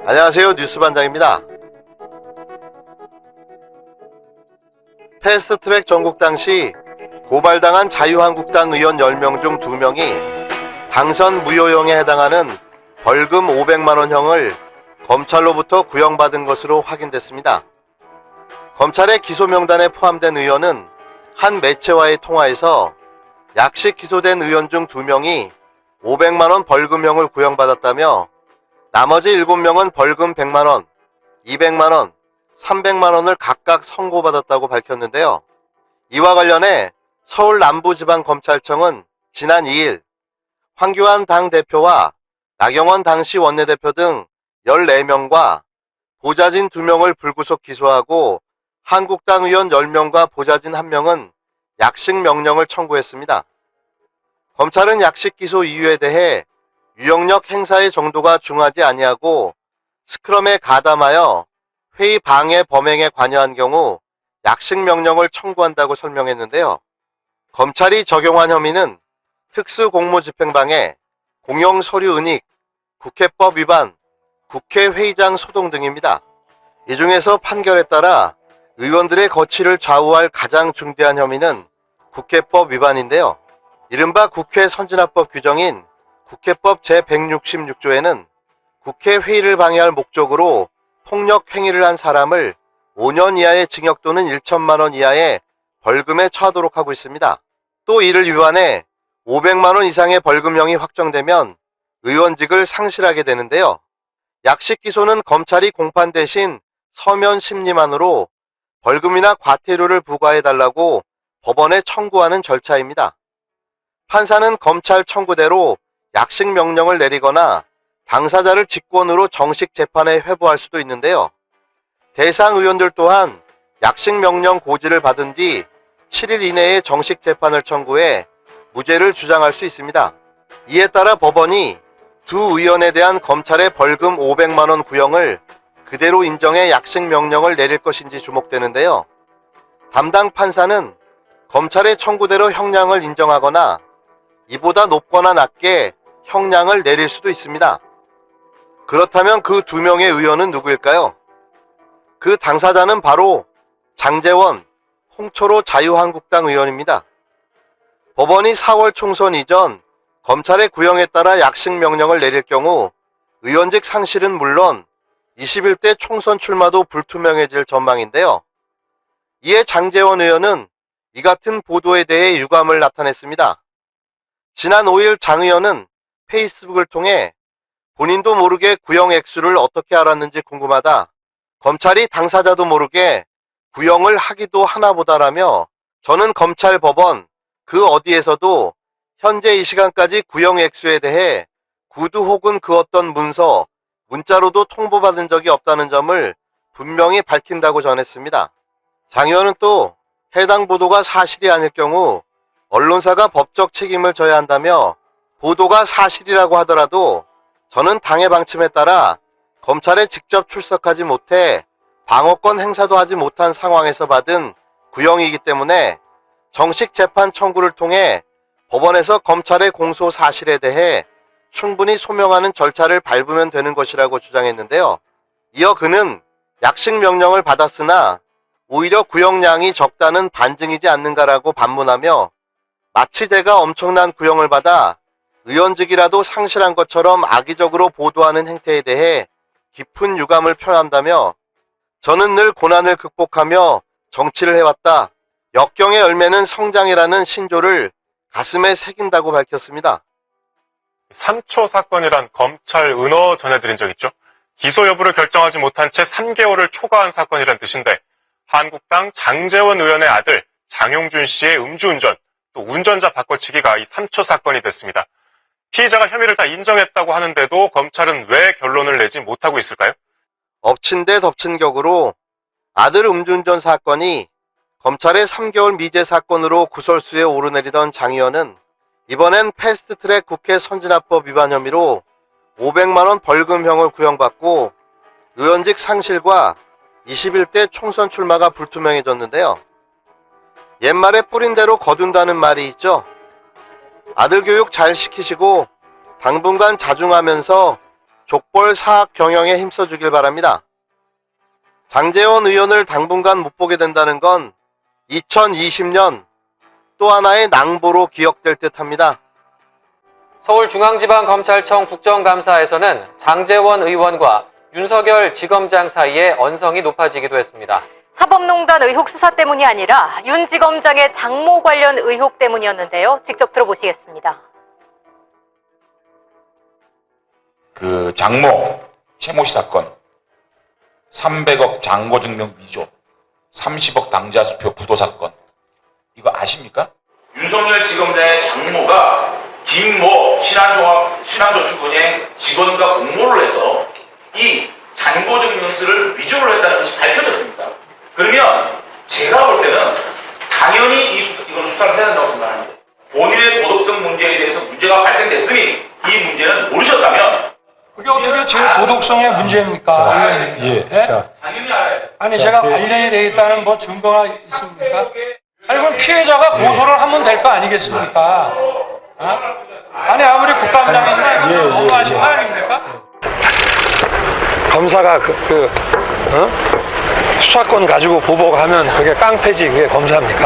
안녕하세요. 뉴스반장입니다. 패스트트랙 전국 당시 고발당한 자유한국당 의원 10명 중 2명이 당선 무효형에 해당하는 벌금 500만원형을 검찰로부터 구형받은 것으로 확인됐습니다. 검찰의 기소 명단에 포함된 의원은 한 매체와의 통화에서 약식 기소된 의원 중 2명이 500만원 벌금형을 구형받았다며 나머지 7명은 벌금 100만원, 200만원, 300만원을 각각 선고받았다고 밝혔는데요. 이와 관련해 서울 남부지방검찰청은 지난 2일 황교안 당대표와 나경원 당시 원내대표 등 14명과 보좌진 2명을 불구속 기소하고 한국당 의원 10명과 보좌진 1명은 약식 명령을 청구했습니다. 검찰은 약식 기소 이유에 대해 유형력 행사의 정도가 중하지 아니하고 스크럼에 가담하여 회의 방해 범행에 관여한 경우 약식 명령을 청구한다고 설명했는데요. 검찰이 적용한 혐의는 특수공무집행방해, 공용서류 은닉, 국회법 위반, 국회회의장 소동 등입니다. 이 중에서 판결에 따라 의원들의 거취를 좌우할 가장 중대한 혐의는 국회법 위반인데요. 이른바 국회 선진화법 규정인 국회법 제166조에는 국회 회의를 방해할 목적으로 폭력 행위를 한 사람을 5년 이하의 징역 또는 1천만 원 이하의 벌금에 처하도록 하고 있습니다. 또 이를 위반해 500만 원 이상의 벌금형이 확정되면 의원직을 상실하게 되는데요. 약식 기소는 검찰이 공판 대신 서면 심리만으로 벌금이나 과태료를 부과해달라고 법원에 청구하는 절차입니다. 판사는 검찰 청구대로 약식 명령을 내리거나 당사자를 직권으로 정식 재판에 회부할 수도 있는데요. 대상 의원들 또한 약식 명령 고지를 받은 뒤 7일 이내에 정식 재판을 청구해 무죄를 주장할 수 있습니다. 이에 따라 법원이 두 의원에 대한 검찰의 벌금 500만 원 구형을 그대로 인정해 약식 명령을 내릴 것인지 주목되는데요. 담당 판사는 검찰의 청구대로 형량을 인정하거나 이보다 높거나 낮게 형량을 내릴 수도 있습니다. 그렇다면 그 2명의 의원은 누구일까요? 그 당사자는 바로 장제원, 홍철호 자유한국당 의원입니다. 법원이 4월 총선 이전 검찰의 구형에 따라 약식 명령을 내릴 경우 의원직 상실은 물론 21대 총선 출마도 불투명해질 전망인데요. 이에 장제원 의원은 이 같은 보도에 대해 유감을 나타냈습니다. 지난 5일 장 의원은 페이스북을 통해 본인도 모르게 구형 액수를 어떻게 알았는지 궁금하다. 검찰이 당사자도 모르게 구형을 하기도 하나보다라며 저는 검찰, 법원, 그 어디에서도 현재 이 시간까지 구형 액수에 대해 구두 혹은 그 어떤 문서, 문자로도 통보받은 적이 없다는 점을 분명히 밝힌다고 전했습니다. 장 의원은 또 해당 보도가 사실이 아닐 경우 언론사가 법적 책임을 져야 한다며 보도가 사실이라고 하더라도 저는 당의 방침에 따라 검찰에 직접 출석하지 못해 방어권 행사도 하지 못한 상황에서 받은 구형이기 때문에 정식 재판 청구를 통해 법원에서 검찰의 공소 사실에 대해 충분히 소명하는 절차를 밟으면 되는 것이라고 주장했는데요. 이어 그는 약식 명령을 받았으나 오히려 구형량이 적다는 반증이지 않는가라고 반문하며 마치 제가 엄청난 구형을 받아 의원직이라도 상실한 것처럼 악의적으로 보도하는 행태에 대해 깊은 유감을 표한다며 저는 늘 고난을 극복하며 정치를 해왔다. 역경의 열매는 성장이라는 신조를 가슴에 새긴다고 밝혔습니다. 3초 사건이란 검찰 은어 전해드린 적 있죠? 기소 여부를 결정하지 못한 채 3개월을 초과한 사건이란 뜻인데 한국당 장제원 의원의 아들 장용준 씨의 음주운전, 또 운전자 바꿔치기가 이 3초 사건이 됐습니다. 피의자가 혐의를 다 인정했다고 하는데도 검찰은 왜 결론을 내지 못하고 있을까요? 엎친 데 덮친 격으로 아들 음주운전 사건이 검찰의 3개월 미제 사건으로 구설수에 오르내리던 장 의원은 이번엔 패스트트랙 국회 선진화법 위반 혐의로 500만 원 벌금형을 구형받고 의원직 상실과 21대 총선 출마가 불투명해졌는데요. 옛말에 뿌린 대로 거둔다는 말이 있죠. 아들 교육 잘 시키시고 당분간 자중하면서 족벌 사학 경영에 힘써주길 바랍니다. 장제원 의원을 당분간 못 보게 된다는 건 2020년 또 하나의 낭보로 기억될 듯합니다. 서울중앙지방검찰청 국정감사에서는 장제원 의원과 윤석열 지검장 사이에 언성이 높아지기도 했습니다. 사법농단 의혹 수사 때문이 아니라 윤 지검장의 장모 관련 의혹 때문이었는데요. 직접 들어보시겠습니다. 그 장모 최모 씨 사건, 300억 장고 증명 위조, 30억 당자 수표 부도 사건, 이거 아십니까? 윤석열 지검장의 장모가 김모 신한저축은행 직원과 공모를 해서 이 잔고증명서를 위조를 했다는 것이 밝혀졌습니다. 그러면 제가 볼 때는 당연히 이건 수사를 해야 된다고 생각합니다. 본인의 도덕성 문제에 대해서 문제가 발생됐으니 이 문제는 모르셨다면 그게 어떻게 제 도덕성의 문제입니까? 의원님? 예? 당연히 알아야 돼요. 아니 제가 관련이 되어 있다는 뭐 증거가 있습니까? 아니 그럼 피해자가 고소를 하면 될 거 아니겠습니까? 어? 아니 아무리 국감장이지만 이건 너무하신 거 아닙니까? 검사가 수사권 가지고 보복하면 그게 깡패지, 그게 검사입니까?